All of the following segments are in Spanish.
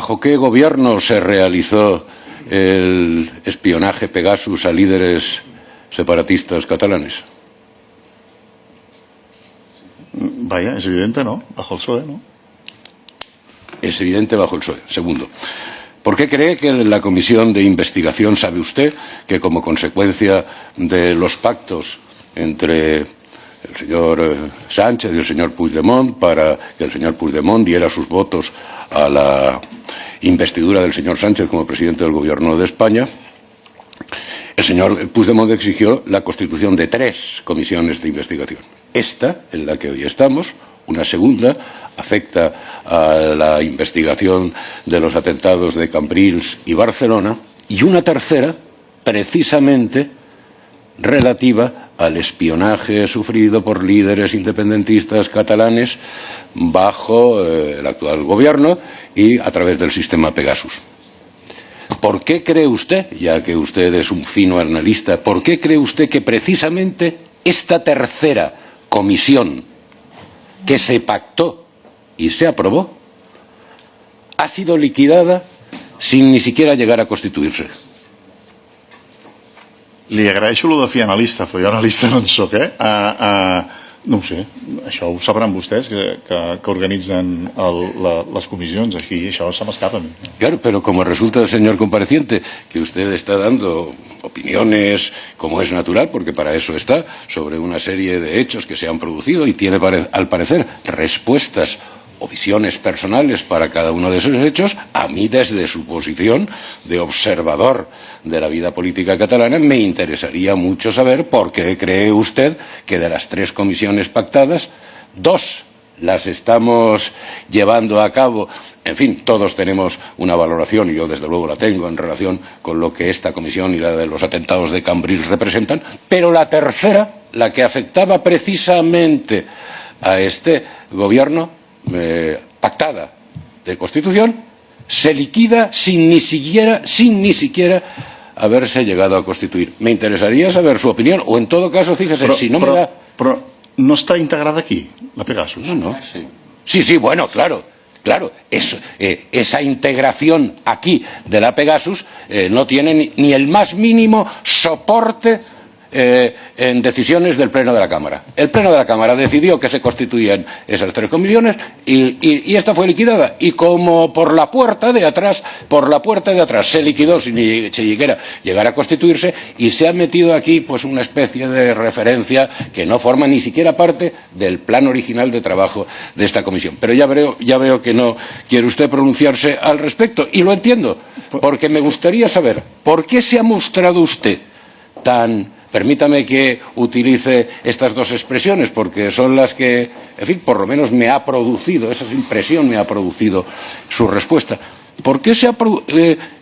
¿Bajo qué gobierno se realizó el espionaje Pegasus a líderes separatistas catalanes? Vaya, es evidente, ¿no? Bajo el PSOE, ¿no? Es evidente bajo el PSOE. Segundo, ¿por qué cree que en la comisión de investigación sabe usted que como consecuencia de los pactos entre el señor Sánchez y el señor Puigdemont para que el señor Puigdemont diera sus votos a la investidura del señor Sánchez como presidente del Gobierno de España, el señor Puigdemont exigió la constitución de 3 comisiones de investigación? Esta, en la que hoy estamos, una segunda, afecta a la investigación de los atentados de Cambrils y Barcelona, y una tercera, precisamente, relativa al espionaje sufrido por líderes independentistas catalanes bajo el actual gobierno y a través del sistema Pegasus. ¿Por qué cree usted, ya que usted es un fino analista, por qué cree usted que precisamente esta tercera comisión que se pactó y se aprobó ha sido liquidada sin ni siquiera llegar a constituirse? Li agraeixo lo de fer analista, però jo analista no en soc, no ho sé, això ho sabran vostès que organitzen les comissions, aquí això se m'escapa a mi. Claro, pero como resulta, señor compareciente, que usted está dando opiniones, como es natural, porque para eso está, sobre una serie de hechos que se han producido y tiene, al parecer, respuestas o visiones personales para cada uno de esos hechos, a mí desde su posición de observador de la vida política catalana me interesaría mucho saber por qué cree usted que de las 3 comisiones pactadas, 2 las estamos llevando a cabo. En fin, todos tenemos una valoración, y yo desde luego la tengo en relación con lo que esta comisión y la de los atentados de Cambrils representan, pero la tercera, la que afectaba precisamente a este gobierno, pactada de Constitución, se liquida sin ni siquiera haberse llegado a constituir. Me interesaría saber su opinión, o en todo caso, fíjese, si no me da... Però no està integrada aquí, la Pegasus? No. Sí, bueno, claro. Esa integración aquí de la Pegasus no tiene ni el más mínimo soporte en decisiones del Pleno de la Cámara. El Pleno de la Cámara decidió que se constituían esas 3 comisiones y esta fue liquidada. Y como por la puerta de atrás se liquidó sin siquiera llegar a constituirse, y se ha metido aquí pues una especie de referencia que no forma ni siquiera parte del plan original de trabajo de esta comisión. Pero ya veo que no quiere usted pronunciarse al respecto, y lo entiendo, porque me gustaría saber por qué se ha mostrado usted tan... Permítame que utilice estas 2 expresiones, porque son las que, en fin, por lo menos me ha producido, esa impresión me ha producido su respuesta. ¿Por qué se ha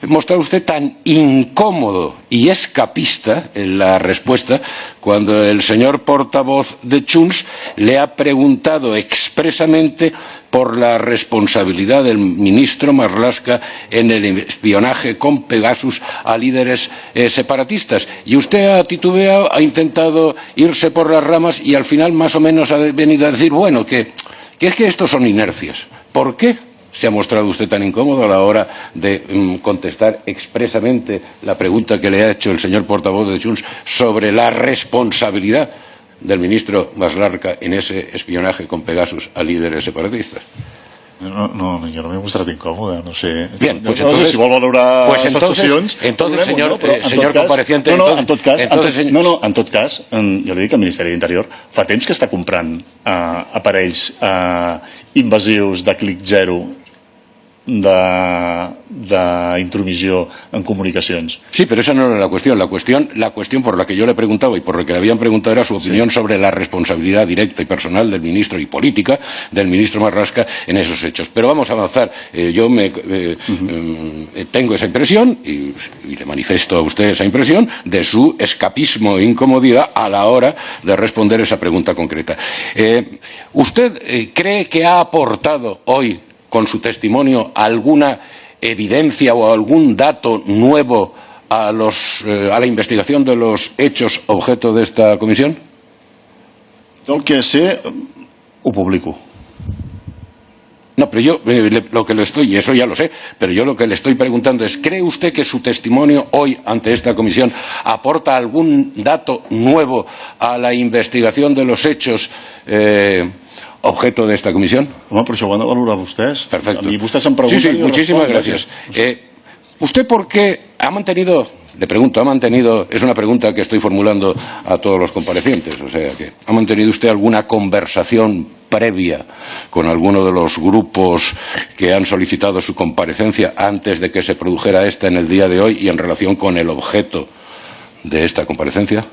mostrado usted tan incómodo y escapista en la respuesta cuando el señor portavoz de Junts le ha preguntado expresamente por la responsabilidad del ministro Marlaska en el espionaje con Pegasus a líderes separatistas? Y usted ha titubeado, ha intentado irse por las ramas y al final más o menos ha venido a decir, bueno, que es que estos son inercias. ¿Por qué se ha mostrado usted tan incómodo a la hora de contestar expresamente la pregunta que le ha hecho el señor portavoz de Junts sobre la responsabilidad del ministro Marlaska en ese espionaje con Pegasus a líderes separatistas? No, jo no m'he mostrat incòmode, no sé. Bien, pues entonces, si vol valorar pues les actuacions... Entonces, señor compareciente... En tot cas, jo li dic al Ministeri d'Interior, fa temps que està comprant aparells invasius de clic zero de intromissió en comunicacions. Sí, pero esa no era la cuestión. La cuestión por la que yo le preguntaba y por la que le habían preguntado era su opinión sobre la responsabilidad directa y personal del ministro y política del ministro Marlaska en esos hechos. Pero vamos a avanzar. Yo tengo esa impresión y le manifiesto a usted esa impresión de su escapismo e incomodidad a la hora de responder esa pregunta concreta. ¿Usted cree que ha aportado hoy con su testimonio alguna evidencia o algún dato nuevo a la investigación de los hechos objeto de esta comisión? El que sé ho publico. No, pero yo lo que le estoy, y eso ya lo sé, pero yo lo que le estoy preguntando es, ¿cree usted que su testimonio hoy ante esta comisión aporta algún dato nuevo a la investigación de los hechos objeto de esta comisión? Home, però això ho han de valorar vostès. Perfecto. A mi vostès em pregunten... Sí, muchísimas gracias. ¿Usted por qué ha mantenido, le pregunto, es una pregunta que estoy formulando a todos los comparecientes, o sea, que ¿ha mantenido usted alguna conversación previa con alguno de los grupos que han solicitado su comparecencia antes de que se produjera esta en el día de hoy y en relación con el objeto de esta comparecencia?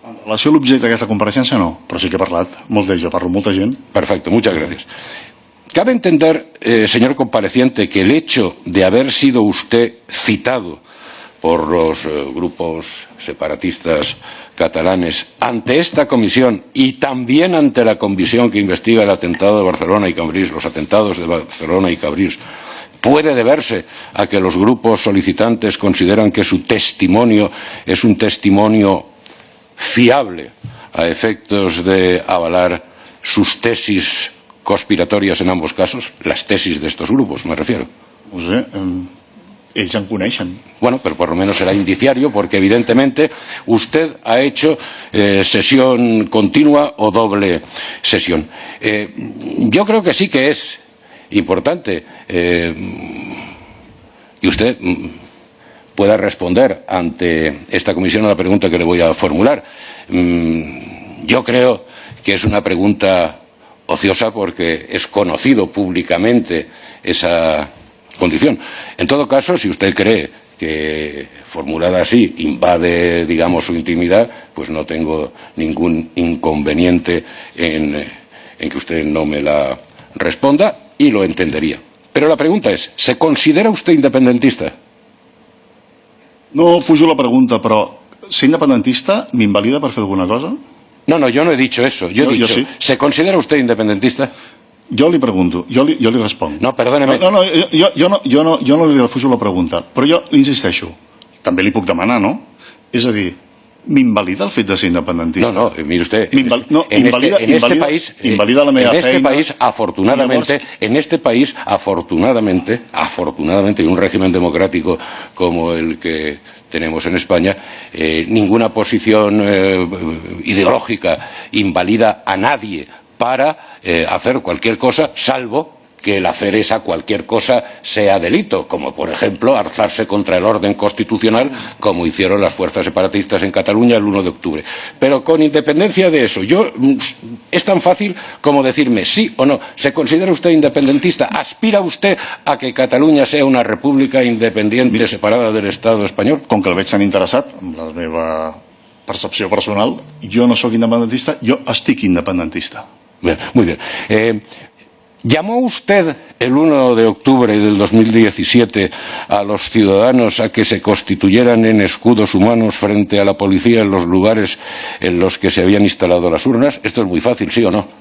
En relació a l'objecte d'aquesta compareixença, no, però sí que he parlat. Jo parlo amb molta gent. Perfecto, muchas gracias. Cabe entender, señor compareciente, que el hecho de haber sido usted citado por los grupos separatistas catalanes ante esta comisión y también ante la comisión que investiga el atentado de Barcelona y Cambrils, los atentados de Barcelona y Cambrils, puede deberse a que los grupos solicitantes consideran que su testimonio es un testimonio fiable a efectos de avalar sus tesis conspiratorias en ambos casos, las tesis de estos grupos, me refiero. No sé, ells en coneixen. Bueno, pero por lo menos será indiciario porque evidentemente usted ha hecho sesión continua o doble sesión. Yo creo que sí que es importante y usted pueda responder ante esta comisión a la pregunta que le voy a formular. Yo creo que es una pregunta ociosa porque es conocido públicamente esa condición. En todo caso, si usted cree que formulada así invade, digamos, su intimidad, pues no tengo ningún inconveniente en que usted no me la responda y lo entendería. Pero la pregunta es, ¿se considera usted independentista? No fujo la pregunta, però ser independentista m'invalida per fer alguna cosa? No, yo no he dicho eso. Yo he dicho, sí. ¿se considera usted independentista? Jo li pregunto, jo li responc. No, perdóneme. Jo no li refuso la pregunta, però jo li insisteixo, també li puc demanar, no? És a dir, m'invalida el fet de ser independentista? No, mire usted, invalida la meva feina. En este país, afortunadamente, y un régimen democrático como el que tenemos en España, ninguna posición ideológica invalida a nadie para hacer cualquier cosa, salvo que el hacer esa cualquier cosa sea delito, como por ejemplo alzarse contra el orden constitucional, como hicieron las fuerzas separatistas en Cataluña el 1 de octubre. Pero con independencia de eso, es tan fácil como decirme sí o no. ¿Se considera usted independentista? ¿Aspira usted a que Cataluña sea una república independiente separada del Estado español? Com que el veig tan interessat, amb la meva percepció personal, jo no sóc independentista, jo estic independentista. Bien, muy bien. ¿Llamó usted el 1 de octubre del 2017 a los ciudadanos a que se constituyeran en escudos humanos frente a la policía en los lugares en los que se habían instalado las urnas? Esto es muy fácil, ¿sí o no?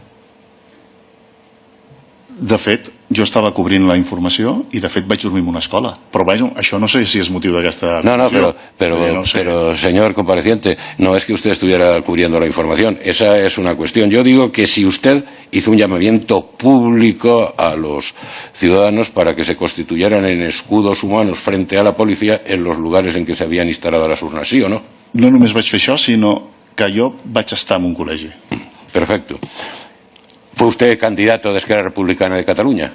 De fet, jo estava cobrint la informació i de fet vaig dormir en una escola. Però vaja, això no sé si és motiu d'aquesta... No, pero señor compareciente, no es que usted estuviera cubriendo la información, esa es una cuestión. Yo digo que si usted hizo un llamamiento público a los ciudadanos para que se constituyeran en escudos humanos frente a la policía en los lugares en que se habían instalado las urnas, ¿sí o no? No només vaig fer això, sinó que jo vaig estar en un col·legi. Perfecto. ¿Fue usted candidato de Esquerra Republicana de Cataluña?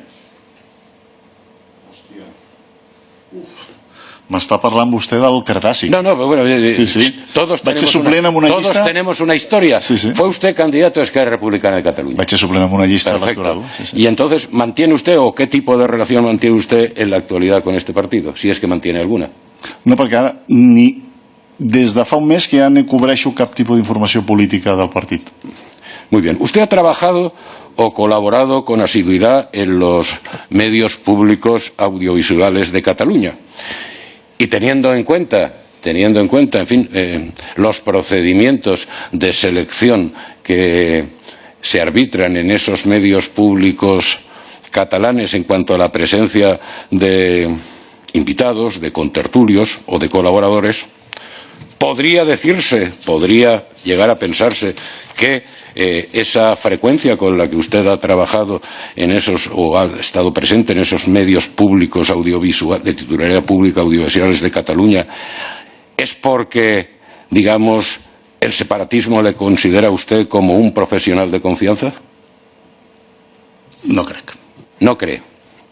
M'està parlant vostè del Cretàcic. No, pero bueno, sí. Todos tenemos una historia. Sí. ¿Fue usted candidato de Esquerra Republicana de Cataluña? Vaig a suplent en una llista Perfecto. electoral. Sí. Y entonces, ¿mantiene usted o qué tipo de relación mantiene usted en la actualidad con este partido? Si es que mantiene alguna. No, perquè ara des de fa un mes que ja no cobreixo cap tipus d'informació política del partit. Muy bien. ¿Usted ha trabajado o colaborado con asiduidad en los medios públicos audiovisuales de Cataluña? Y teniendo en cuenta, en fin, los procedimientos de selección que se arbitran en esos medios públicos catalanes en cuanto a la presencia de invitados, de contertulios o de colaboradores, podría llegar a pensarse que esa frecuencia con la que usted ha trabajado en esos, o ha estado presente en esos medios públicos audiovisuales, de titularidad pública audiovisuales de Cataluña, es porque, digamos, el separatismo le considera a usted como un profesional de confianza? No crec. No cree.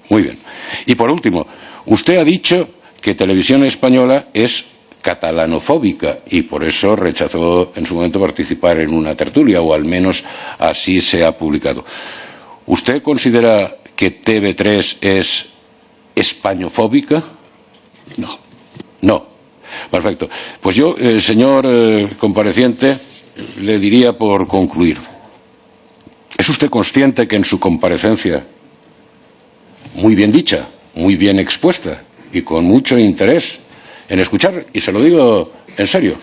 Muy bien. Y por último, usted ha dicho que Televisión Española es catalanofóbica y por eso rechazó en su momento participar en una tertulia, o al menos así se ha publicado. ¿Usted considera que TV3 es españofóbica? No. No. Perfecto. Pues yo, señor compareciente, le diría por concluir. ¿Es usted consciente que en su comparecencia, muy bien dicha, muy bien expuesta y con mucho interés en escuchar, y se lo digo en serio,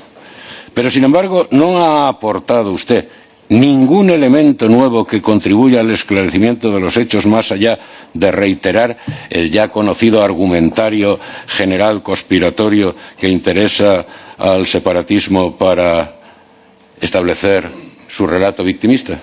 pero sin embargo no ha aportado usted ningún elemento nuevo que contribuya al esclarecimiento de los hechos, más allá de reiterar el ya conocido argumentario general conspiratorio que interesa al separatismo para establecer su relato victimista?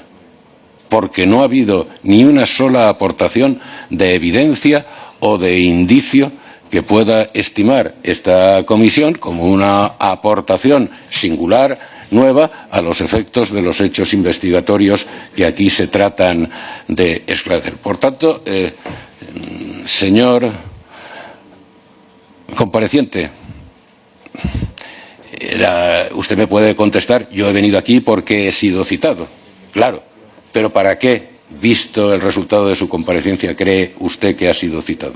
Porque no ha habido ni una sola aportación de evidencia o de indicio que pueda estimar esta comisión como una aportación singular, nueva, a los efectos de los hechos investigatorios que aquí se tratan de esclarecer. Por tanto, señor compareciente, usted me puede contestar, yo he venido aquí porque he sido citado. Claro, pero ¿para qué, visto el resultado de su comparecencia, cree usted que ha sido citado?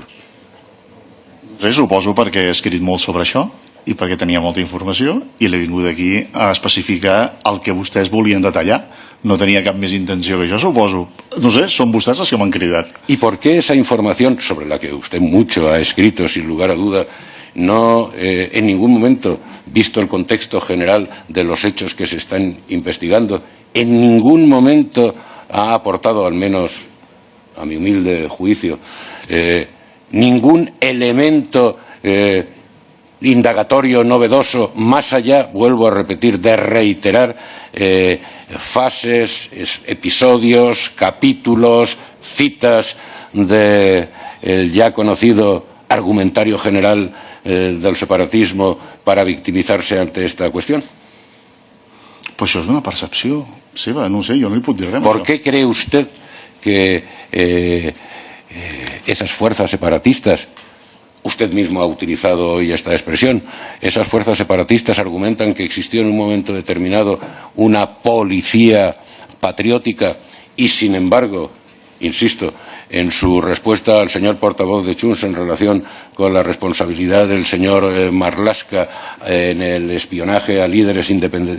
Sí, suposo perquè he escrit molt sobre això i perquè tenia molta informació i l'he vingut aquí a especificar el que vostès volien detallar. No tenia cap més intenció que això, suposo. No sé, són vostès els que m'han cridat. ¿Y por qué esa información, sobre la que usted mucho ha escrito, sin lugar a duda, no en ningún momento, visto el contexto general de los hechos que se están investigando, en ningún momento ha aportado, al menos a mi humilde juicio, ningún elemento indagatorio novedoso, más allá, vuelvo a repetir, de reiterar fases, episodios, capítulos, citas del ya conocido argumentario general del separatismo para victimizarse ante esta cuestión? Pues això és una percepció seva, no sé, jo no li puc dir res. ¿Por qué cree usted que esas fuerzas separatistas, usted mismo ha utilizado hoy esta expresión, esas fuerzas separatistas argumentan que existió en un momento determinado una policía patriótica y, sin embargo, insisto, en su respuesta al señor portavoz de Junts en relación con la responsabilidad del señor Marlaska en el espionaje a líderes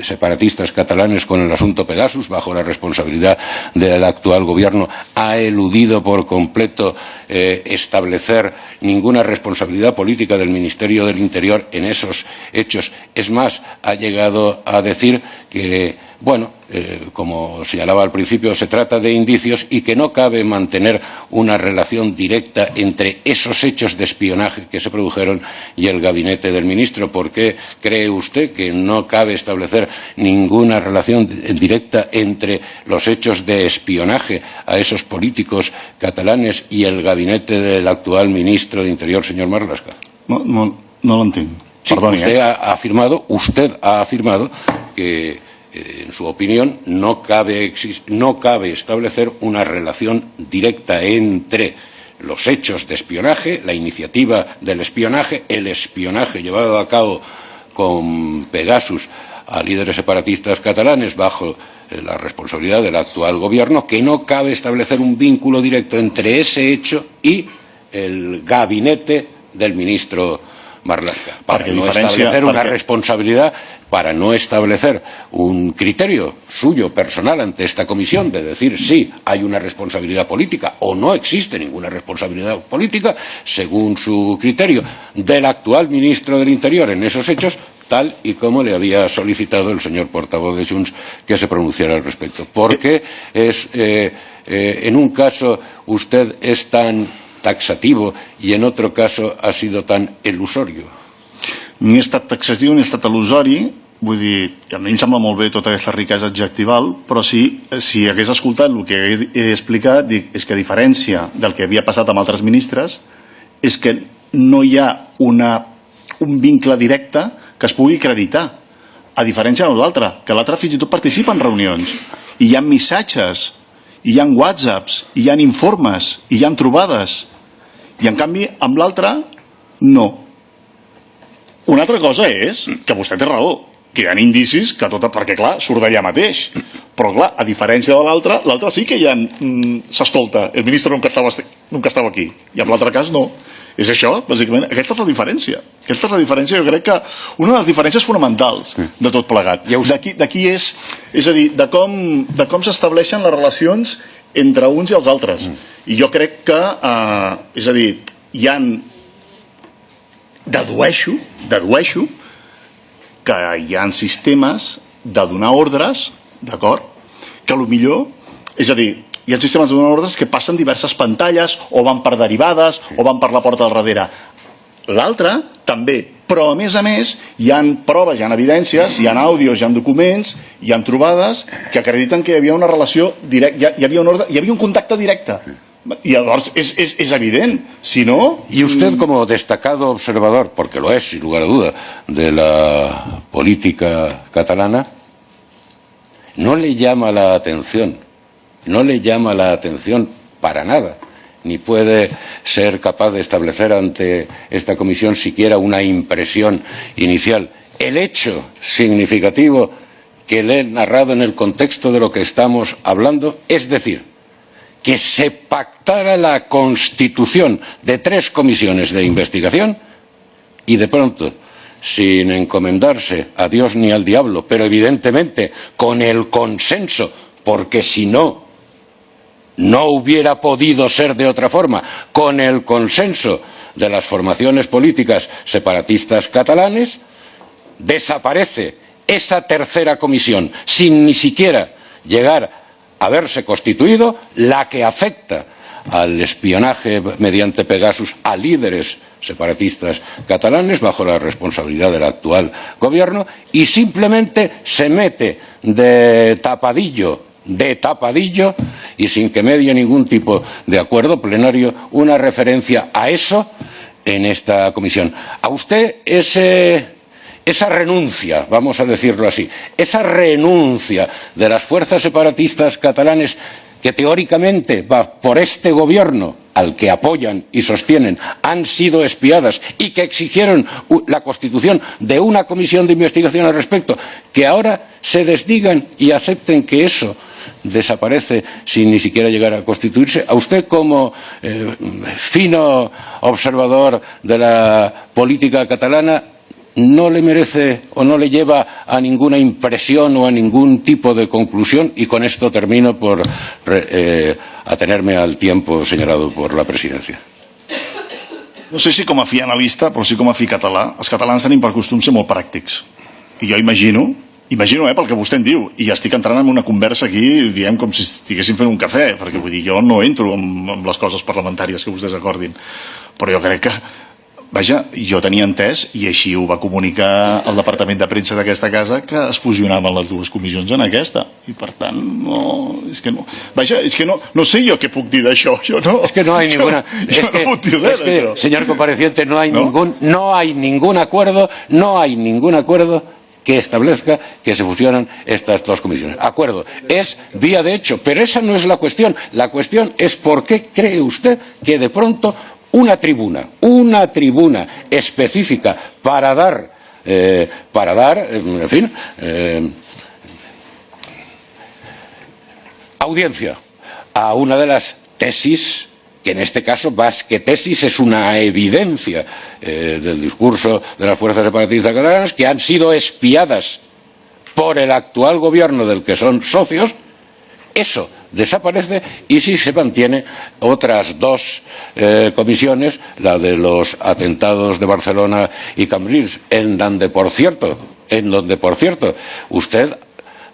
separatistas catalanes con el asunto Pegasus, bajo la responsabilidad del actual gobierno, ha eludido por completo establecer ninguna responsabilidad política del Ministerio del Interior en esos hechos. Es más, ha llegado a decir que, bueno, como señalaba al principio, se trata de indicios y que no cabe mantener una relación directa entre esos hechos de espionaje que se produjeron y el gabinete del ministro. ¿Por qué cree usted que no cabe establecer ninguna relación directa entre los hechos de espionaje a esos políticos catalanes y el gabinete del actual ministro de Interior, señor Marlaska? No l'entenc. Sí, Perdoni, usted ha afirmado que en su opinión, no cabe establecer una relación directa entre los hechos de espionaje, la iniciativa del espionaje, el espionaje llevado a cabo con Pegasus a líderes separatistas catalanes bajo la responsabilidad del actual gobierno, que no cabe establecer un vínculo directo entre ese hecho y el gabinete del ministro Marlaska, para no establecer una responsabilidad, para no establecer un criterio suyo personal ante esta comisión de decir sí, hay una responsabilidad política o no existe ninguna responsabilidad política, según su criterio, del actual ministro del Interior en esos hechos, tal y como le había solicitado el señor portavoz de Junts que se pronunciara al respecto. ¿Por qué en un caso usted es tan taxativo i en otro caso ha sido tan ilusorio? Ni he estat taxatiu ni he estat il·lusori, vull dir, a mi em sembla molt bé tota aquesta riquesa adjectival, però si hagués escoltat el que he explicat, dic, és que a diferència del que havia passat amb altres ministres, és que no hi ha un vincle directe que es pugui acreditar, a diferència de l'altre, que l'altre fins i tot participa en reunions, i hi ha missatges, i hi ha whatsapps, i hi ha informes, i hi ha trobades, i en canvi amb l'altre no. Una altra cosa és que vostè té raó, que hi ha indicis que perquè clar, surt d'allà mateix, però clar, a diferència de l'altre sí que s'escolta, el ministre nunca estava aquí, i en l'altre cas no. És això, bàsicament, aquesta és la diferència. Aquesta és la diferència, jo crec que una de les diferències fonamentals de tot plegat. D'aquí és a dir, de com s'estableixen les relacions entre uns i els altres. I jo crec que, és a dir, dedueixo que hi ha sistemes de donar ordres, d'acord, que potser, és a dir, hi ha sistemes de donar ordres que passen diverses pantalles o van per derivades o van per la porta del darrere. L'altre també, però a més hi ha proves, hi ha evidències, hi ha àudios, hi ha documents, hi ha trobades que acrediten que hi havia una relació directa, hi havia un ordre, hi havia un contacte directe. Y llavors es evidente, si no... Y usted, como destacado observador, porque lo es, sin lugar a duda, de la política catalana, no le llama la atención para nada, ni puede ser capaz de establecer ante esta comisión siquiera una impresión inicial. El hecho significativo que le he narrado en el contexto de lo que estamos hablando, es decir, que se pactara la constitución de 3 comisiones de investigación y de pronto, sin encomendarse a Dios ni al diablo, pero evidentemente con el consenso, porque si no, no hubiera podido ser de otra forma, con el consenso de las formaciones políticas separatistas catalanes, desaparece esa 3ª comisión sin ni siquiera llegar haberse constituido, la que afecta al espionaje mediante Pegasus a líderes separatistas catalanes bajo la responsabilidad del actual gobierno, y simplemente se mete de tapadillo y sin que medie ningún tipo de acuerdo plenario una referencia a eso en esta comisión. A usted esa renuncia, vamos a decirlo así, esa renuncia de las fuerzas separatistas catalanes que teóricamente por este gobierno al que apoyan y sostienen han sido espiadas y que exigieron la constitución de una comisión de investigación al respecto, que ahora se desdigan y acepten que eso desaparece sin ni siquiera llegar a constituirse. A usted, como fino observador de la política catalana, no le merece o no le lleva a ninguna impresión o a ningún tipo de conclusión, y con esto termino por atenerme al tiempo señalado por la presidencia. No sé si com a fi analista, però sí com a fi català, els catalans tenim per costum ser molt pràctics. I jo imagino pel que vostè em diu, i estic entrant en una conversa aquí, diem com si estiguéssim fent un cafè, perquè vull dir, jo no entro amb les coses parlamentàries que vostès acordin, però jo crec que vaja, jo tenia entès, i així ho va comunicar el departament de premsa d'aquesta casa, que es fusionaven les 2 comissions en aquesta. I per tant, és que no sé jo què puc dir d'això. Es que no hay ninguna... Señor compareciente, no hay ningún acuerdo que establezca que se fusionan estas 2 comisiones. Acuerdo, es vía de hecho, pero esa no es la cuestión. La cuestión es por qué cree usted que de pronto una tribuna específica para dar, en fin, audiencia a una de las tesis, que en este caso, más que tesis, es una evidencia del discurso de las fuerzas separatistas catalanas, que han sido espiadas por el actual gobierno del que son socios, eso desaparece, y sí se mantiene otras 2 comisiones, la de los atentados de Barcelona y Cambrils, en donde por cierto usted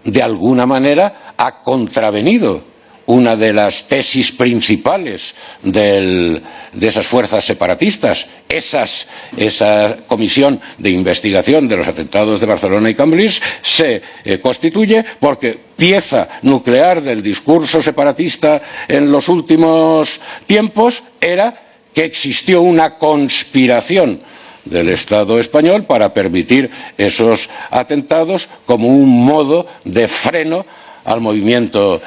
de alguna manera ha contravenido una de las tesis principales de esas fuerzas separatistas. Esa comisión de investigación de los atentados de Barcelona y Cambrils se constituye porque pieza nuclear del discurso separatista en los últimos tiempos era que existió una conspiración del Estado español para permitir esos atentados como un modo de freno al movimiento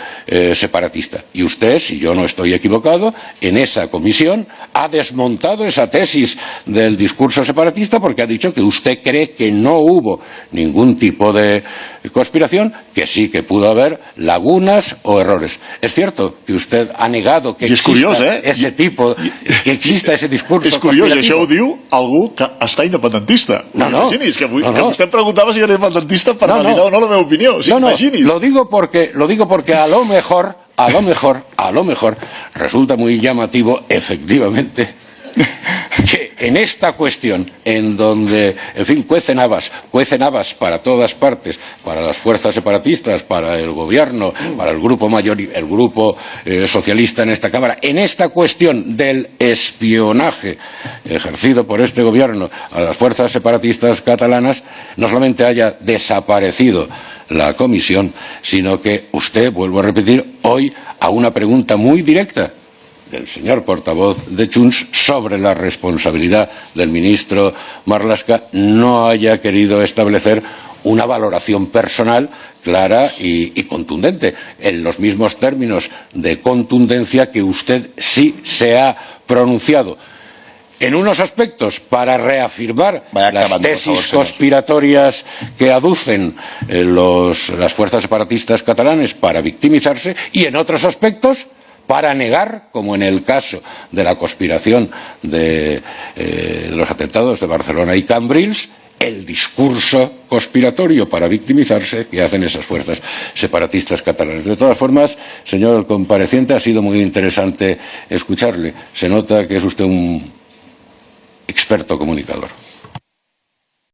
separatista. Y usted, si yo no estoy equivocado, en esa comisión ha desmontado esa tesis del discurso separatista porque ha dicho que usted cree que no hubo ningún tipo de conspiración, que sí que pudo haber lagunas o errores. Es cierto que usted ha negado que exista ese tipo, que exista ese discurso conspirativo. És curiós, això ho diu algú que està independentista. Imaginis que vostè em preguntava si era independentista per validar o no la meva opinió. Imaginis. Lo digo porque a lo mejor resulta muy llamativo, efectivamente, que en esta cuestión, en donde, en fin, cuecen habas para todas partes, para las fuerzas separatistas, para el gobierno, para el grupo el grupo socialista en esta Cámara, en esta cuestión del espionaje ejercido por este gobierno a las fuerzas separatistas catalanas, no solamente haya desaparecido la comisión, sino que usted, vuelvo a repetir, hoy a una pregunta muy directa del señor portavoz de Junts sobre la responsabilidad del ministro Marlaska, no haya querido establecer una valoración personal clara y contundente, en los mismos términos de contundencia que usted sí se ha pronunciado. En unos aspectos para reafirmar las tesis conspiratorias que aducen las fuerzas separatistas catalanes para victimizarse, y en otros aspectos para negar, como en el caso de la conspiración de los atentados de Barcelona y Cambrils, el discurso conspiratorio para victimizarse que hacen esas fuerzas separatistas catalanas. De todas formas, señor compareciente, ha sido muy interesante escucharle. Se nota que es usted un experto comunicador.